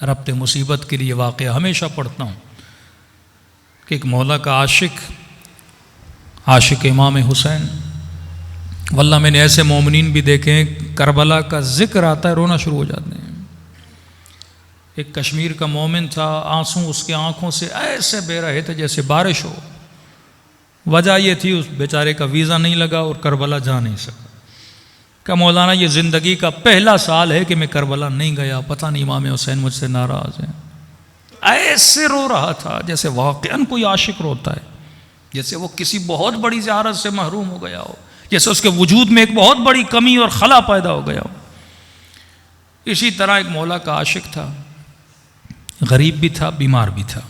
ربط مصیبت کے لیے واقعہ ہمیشہ پڑھتا ہوں کہ ایک مولا کا عاشق امام حسین، واللہ میں نے ایسے مومنین بھی دیکھے ہیں، کربلا کا ذکر آتا ہے رونا شروع ہو جاتے ہیں۔ ایک کشمیر کا مومن تھا، آنسو اس کے آنکھوں سے ایسے بہ رہے تھے جیسے بارش ہو۔ وجہ یہ تھی اس بیچارے کا ویزا نہیں لگا اور کربلا جا نہیں سکا۔ کہ مولانا یہ زندگی کا پہلا سال ہے کہ میں کربلا نہیں گیا، پتہ نہیں امام حسین مجھ سے ناراض ہیں۔ ایسے رو رہا تھا جیسے واقعاً کوئی عاشق روتا ہے، جیسے وہ کسی بہت بڑی زیارت سے محروم ہو گیا ہو، جیسے اس کے وجود میں ایک بہت بڑی کمی اور خلا پیدا ہو گیا ہو۔ اسی طرح ایک مولا کا عاشق تھا، غریب بھی تھا، بیمار بھی تھا،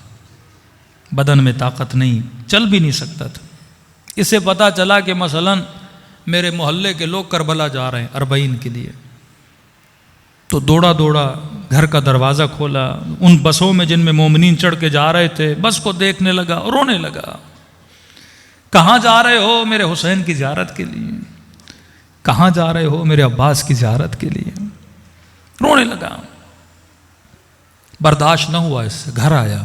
بدن میں طاقت نہیں، چل بھی نہیں سکتا تھا۔ اسے پتا چلا کہ مثلاً میرے محلے کے لوگ کربلا جا رہے ہیں 40 کے لیے، تو دوڑا گھر کا دروازہ کھولا، ان بسوں میں جن میں مومنین چڑھ کے جا رہے تھے بس کو دیکھنے لگا، رونے لگا۔ کہاں جا رہے ہو؟ میرے حسین کی زیارت کے لیے۔ کہاں جا رہے ہو؟ میرے عباس کی زیارت کے لیے۔ رونے لگا، برداشت نہ ہوا، اس سے گھر آیا،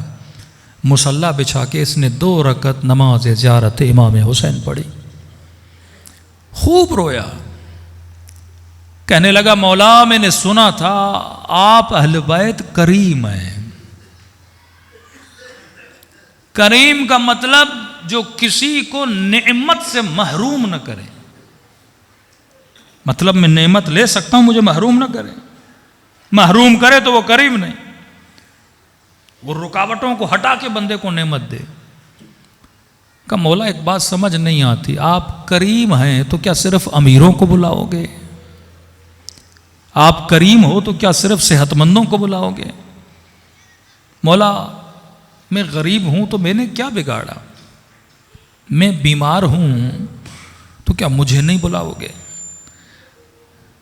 مصلی بچھا کے اس نے 2 رکعت نماز زیارت امام حسین پڑھی، خوب رویا، کہنے لگا مولا میں نے سنا تھا آپ اہل بیت کریم ہیں۔ کریم کا مطلب جو کسی کو نعمت سے محروم نہ کرے، مطلب میں نعمت لے سکتا ہوں، مجھے محروم نہ کرے، محروم کرے تو وہ کریم نہیں، وہ رکاوٹوں کو ہٹا کے بندے کو نعمت دے۔ کہ مولا ایک بات سمجھ نہیں آتی، آپ کریم ہیں تو کیا صرف امیروں کو بلاؤ گے؟ آپ کریم ہو تو کیا صرف صحت مندوں کو بلاؤ گے؟ مولا میں غریب ہوں تو میں نے کیا بگاڑا؟ میں بیمار ہوں تو کیا مجھے نہیں بلاؤ گے؟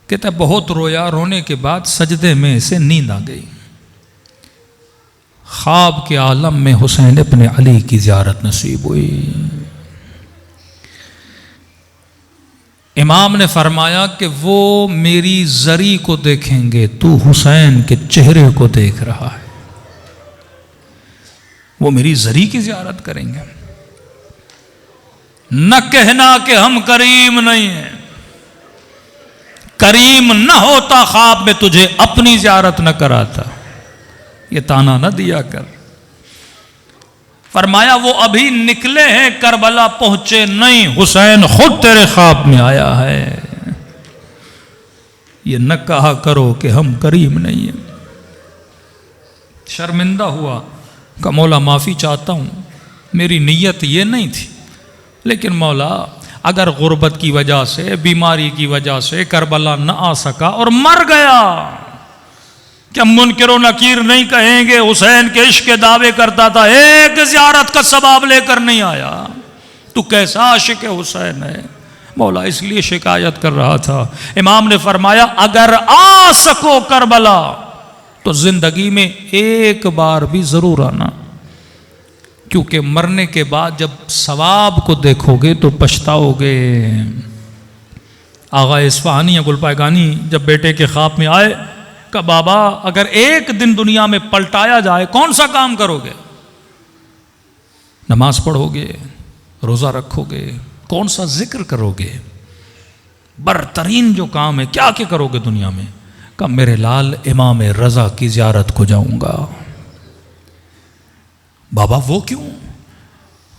کہتا ہے بہت رویا، رونے کے بعد سجدے میں اسے نیند آ گئی، خواب کے عالم میں حسین ابن علی کی زیارت نصیب ہوئی۔ امام نے فرمایا کہ وہ میری زری کو دیکھیں گے، تو حسین کے چہرے کو دیکھ رہا ہے، وہ میری زری کی زیارت کریں گے۔ نہ کہنا کہ ہم کریم نہیں ہیں، کریم نہ ہوتا خواب میں تجھے اپنی زیارت نہ کراتا، یہ تانا نہ دیا کر۔ فرمایا وہ ابھی نکلے ہیں، کربلا پہنچے نہیں، حسین خود تیرے خواب میں آیا ہے، یہ نہ کہا کرو کہ ہم کریم نہیں ہیں۔ شرمندہ ہوا کہ مولا معافی چاہتا ہوں، میری نیت یہ نہیں تھی، لیکن مولا اگر غربت کی وجہ سے، بیماری کی وجہ سے کربلا نہ آ سکا اور مر گیا، کیا منکر و نکیر نہیں کہیں گے حسین کے عشق کے دعوے کرتا تھا، ایک زیارت کا ثواب لے کر نہیں آیا، تو کیسا عاشق حسین ہے؟ مولا اس لیے شکایت کر رہا تھا۔ امام نے فرمایا اگر آ سکو کربلا تو زندگی میں ایک بار بھی ضرور آنا، کیونکہ مرنے کے بعد جب ثواب کو دیکھو گے تو پچھتاؤ گے۔ آغا اصفہانی یا گلپائگانی جب بیٹے کے خواب میں آئے کہ بابا اگر ایک دن دنیا میں پلٹایا جائے کون سا کام کرو گے؟ نماز پڑھو گے، روزہ رکھو گے، کون سا ذکر کرو گے؟ برترین جو کام ہے کیا کرو گے دنیا میں؟ کہ میرے لال امام رضا کی زیارت کو جاؤں گا۔ بابا وہ کیوں؟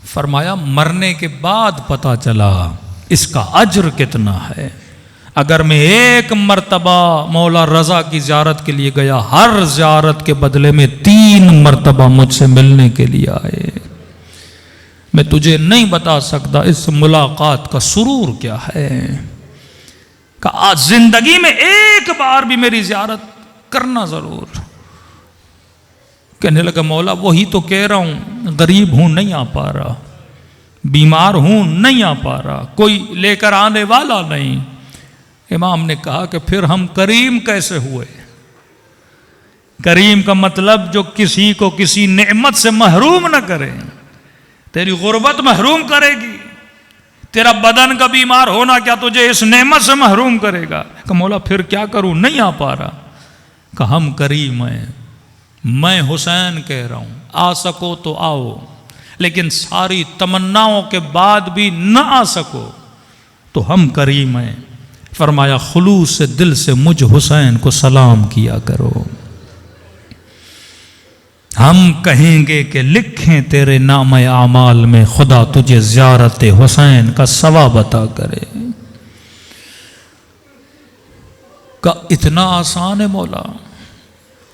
فرمایا مرنے کے بعد پتا چلا اس کا اجر کتنا ہے۔ اگر میں ایک مرتبہ مولا رضا کی زیارت کے لیے گیا، ہر زیارت کے بدلے میں 3 مرتبہ مجھ سے ملنے کے لیے آئے، میں تجھے نہیں بتا سکتا اس ملاقات کا سرور کیا ہے، کہ آج زندگی میں ایک بار بھی میری زیارت کرنا ضرور۔ کہنے لگا مولا وہی تو کہہ رہا ہوں، غریب ہوں نہیں آ پا رہا، بیمار ہوں نہیں آ پا رہا، کوئی لے کر آنے والا نہیں۔ امام نے کہا کہ پھر ہم کریم کیسے ہوئے؟ کریم کا مطلب جو کسی کو کسی نعمت سے محروم نہ کرے۔ تیری غربت محروم کرے گی، تیرا بدن کا بیمار ہونا کیا تجھے اس نعمت سے محروم کرے گا؟ کہ مولا پھر کیا کروں، نہیں آ پا رہا۔ کہ ہم کریم ہیں، میں حسین کہہ رہا ہوں آ سکو تو آؤ، لیکن ساری تمناؤں کے بعد بھی نہ آ سکو تو ہم کریم ہیں۔ فرمایا خلوص سے دل سے مجھ حسین کو سلام کیا کرو، ہم کہیں گے کہ لکھیں تیرے نام اعمال میں، خدا تجھے زیارت حسین کا ثواب عطا کرے۔ کہ اتنا آسان ہے مولا،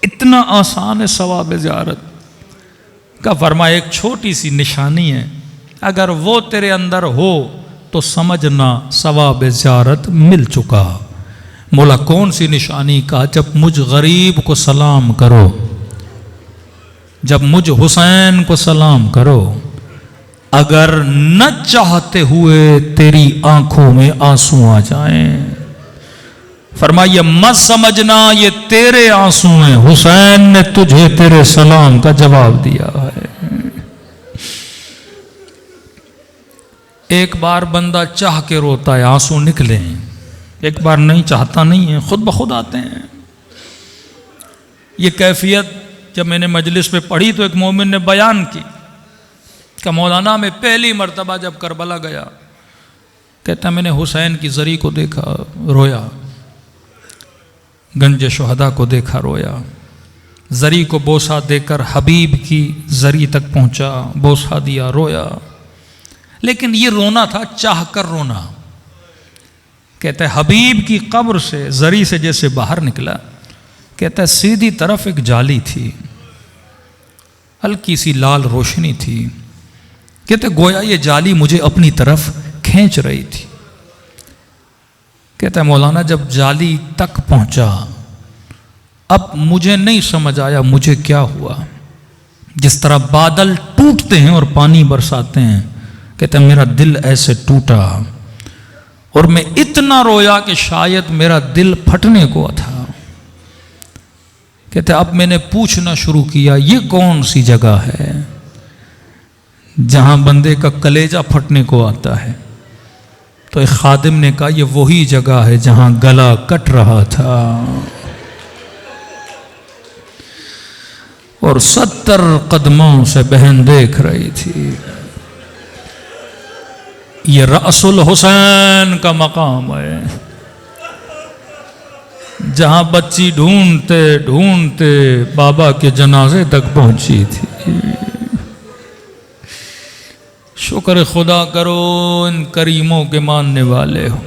اتنا آسان ہے ثواب زیارت کا؟ فرمایا ایک چھوٹی سی نشانی ہے، اگر وہ تیرے اندر ہو تو سمجھنا ثواب زیارت مل چکا۔ مولا کون سی نشانی؟ کا جب مجھ غریب کو سلام کرو، جب مجھ حسین کو سلام کرو، اگر نہ چاہتے ہوئے تیری آنکھوں میں آنسو آ جائیں، فرمایا مت سمجھنا یہ تیرے آنسو ہیں، حسین نے تجھے تیرے سلام کا جواب دیا ہے۔ ایک بار بندہ چاہ کے روتا ہے آنسو نکلیں، ایک بار نہیں چاہتا نہیں ہے، خود بخود آتے ہیں۔ یہ کیفیت جب میں نے مجلس پہ پڑھی تو ایک مومن نے بیان کی کہ مولانا میں پہلی مرتبہ جب کربلا گیا، کہتا میں نے حسین کی زری کو دیکھا رویا، گنج شہداء کو دیکھا رویا، زری کو بوسہ دے کر حبیب کی زری تک پہنچا، بوسہ دیا رویا، لیکن یہ رونا تھا چاہ کر رونا۔ کہتا ہے حبیب کی قبر سے زری سے جیسے باہر نکلا، کہتا ہے سیدھی طرف ایک جالی تھی، ہلکی سی لال روشنی تھی، کہتے گویا یہ جالی مجھے اپنی طرف کھینچ رہی تھی۔ کہتا ہے مولانا جب جالی تک پہنچا، اب مجھے نہیں سمجھ آیا مجھے کیا ہوا، جس طرح بادل ٹوٹتے ہیں اور پانی برساتے ہیں، کہتا ہے میرا دل ایسے ٹوٹا اور میں اتنا رویا کہ شاید میرا دل پھٹنے کو تھا۔ کہتے اب میں نے پوچھنا شروع کیا یہ کون سی جگہ ہے جہاں بندے کا کلیجہ پھٹنے کو آتا ہے؟ تو ایک خادم نے کہا یہ وہی جگہ ہے جہاں گلا کٹ رہا تھا اور 70 قدموں سے بہن دیکھ رہی تھی۔ یہ رأس الحسین کا مقام ہے، جہاں بچی ڈھونڈتے ڈھونڈتے بابا کے جنازے تک پہنچی تھی۔ شکر خدا کرو ان کریموں کے ماننے والے ہو۔